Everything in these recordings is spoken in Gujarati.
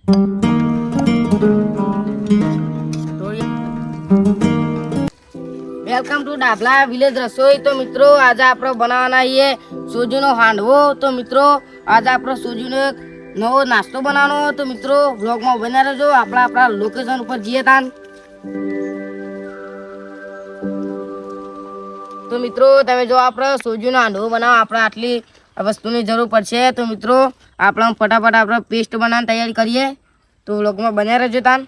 વેલકમ ટુ ડાભલા વિલેજ રસોઈ. તો મિત્રો આજે આપણે બનાવવાના છીએ સોજીનો હાંડવો. તો મિત્રો આજે આપણે સોજીનો એક નવો નાસ્તો બનાવવાનો. તો મિત્રો બ્લોગમાં બન્યા રહેજો. આપણા લોકેશન ઉપર જઈએ તાન. તો મિત્રો તમે જો આપણે સોજીનો હાંડવો બનાવવા આપણે આટલી વસ્તુની જરૂર પડશે. તો મિત્રો આપણે ફટાફટ આપણે પેસ્ટ બનાવવાની તૈયારી કરીએ. તો બ્લોગમાં બન્યા રહેજો તાન.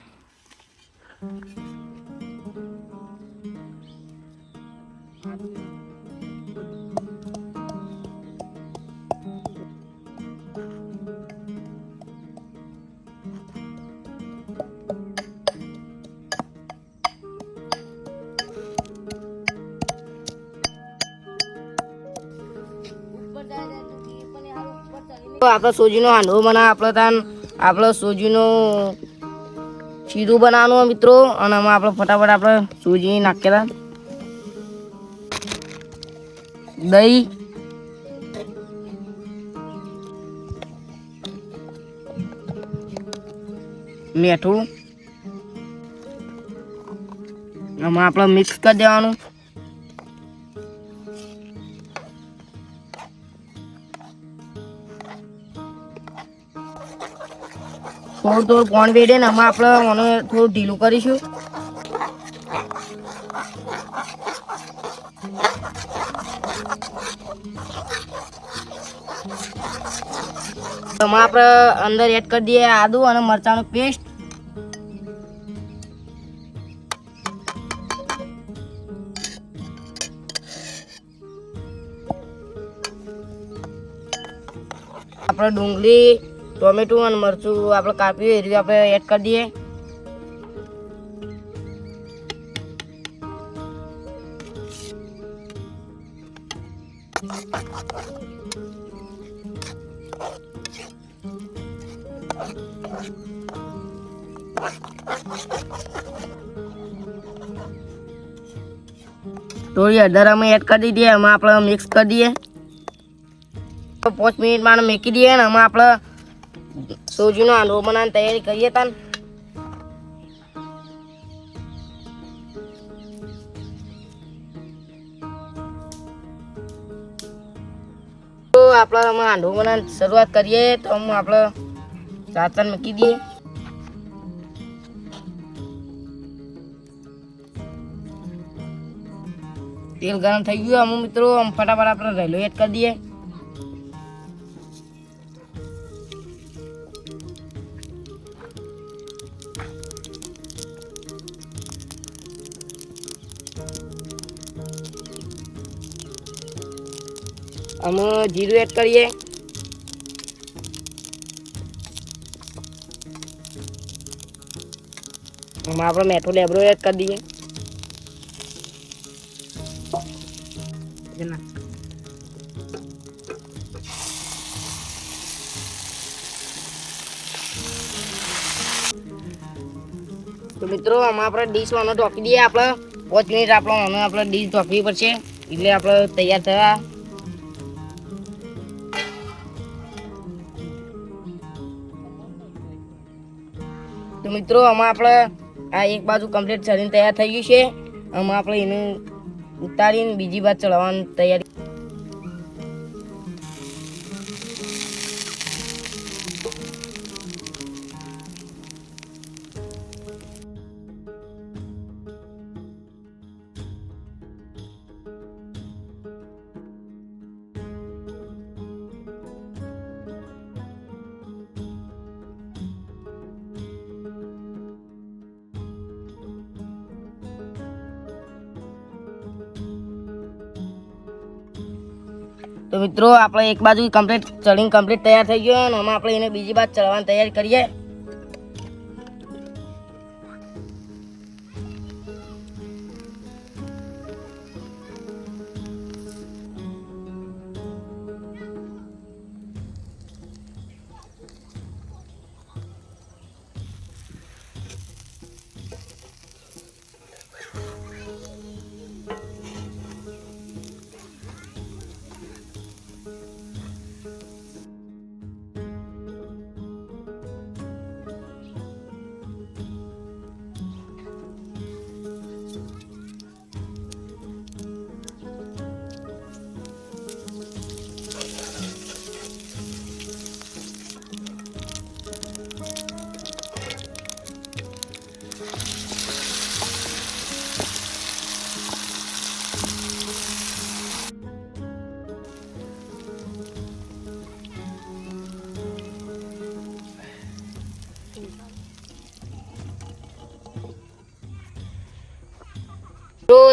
આપણે સોજીનો હાંડવો બનાવ આપણે સોજીનો શીરું બનાવવાનું મિત્રો. અને આમાં આપણે ફટાફટ આપણે સોજી નાખેલા દહીં, મીઠું આમાં આપણે મિક્સ કરી દેવાનું. થોડું પાણી વેડે ને આમાં આપણે મને થોડું ઢીલું કરીશું. આમાં આપણે અંદર એડ કરી દઈએ આદુ અને મરચાંનો પેસ્ટ. આપણે ડુંગળી, ટોમેટું અને મરચું આપણે કાપ્યું એ રીતે આપણે એડ કરી દઈએ. થોડી હળદર અમે એડ કરી દઈએ. એમાં આપણે મિક્સ કરી દઈએ. 5 મિનિટ માટે મૂકી દઈએ ને આમાં આપણે સોજીનો હાંડવો બનાવવાની તૈયારી કરીએ તાન. તો આપણે હાંડવો બનાવવાની શરૂઆત કરીએ. તો આપણે ચાચન મૂકી દઈએ. તેલ ગરમ થઈ ગયું. અમુક મિત્રો ફટાફટ આપણે રહેલો એડ કરી દઈએ. અમે જીરું એડ કરીએ. આમાં આપણે મીઠો લેબરો એડ કરી દઈએ. તો મિત્રો આમાં આપણે ડીશ વાનો ઢોકી દઈએ. આપણે 5 મિનિટ આપણે ડીશ ઢોકવી પડશે એટલે આપણે તૈયાર થયા. તો મિત્રો આમાં આપણે આ એક બાજુ કમ્પ્લીટ ચડીને તૈયાર થઈ ગયું છે. આમાં આપણે એને ઉતારીને બીજી બાજુ ચડાવવાની તૈયારી. તો મિત્રો આપણે એક બાજુ ચડીને કમ્પ્લીટ તૈયાર થઈ ગયો અને આમાં આપણે એને બીજી બાજુ ચડવાની તૈયારી કરીએ.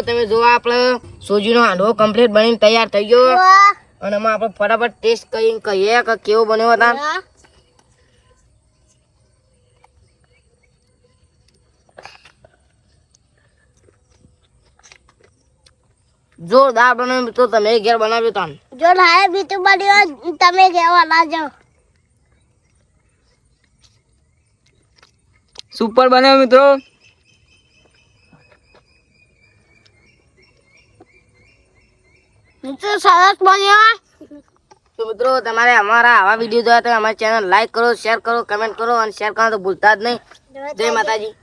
તમે જો આપણે સોજીનો હાંડવો કમ્પ્લીટ બનીને તૈયાર થઈ ગયો અને એમાં આપણે ફટાફટ ટેસ્ટ કરીને કહીએ કે કેવો બન્યો હતા. જોરદાર બન્યો મિત્રો. તમે ઘેર બનાવ્યો હતા જો લાય બીજું બન્યો તમે કેવા લાજો. સુપર બન્યો મિત્રો. મિત્રો સરસ બન્યો. તો મિત્રો તમારે અમારા આવા વિડીયો જોયા તો અમારી ચેનલ લાઈક કરો, શેર કરો, કમેન્ટ કરો અને શેર કરવાનું તો ભૂલતા જ નહીં. જય માતાજી.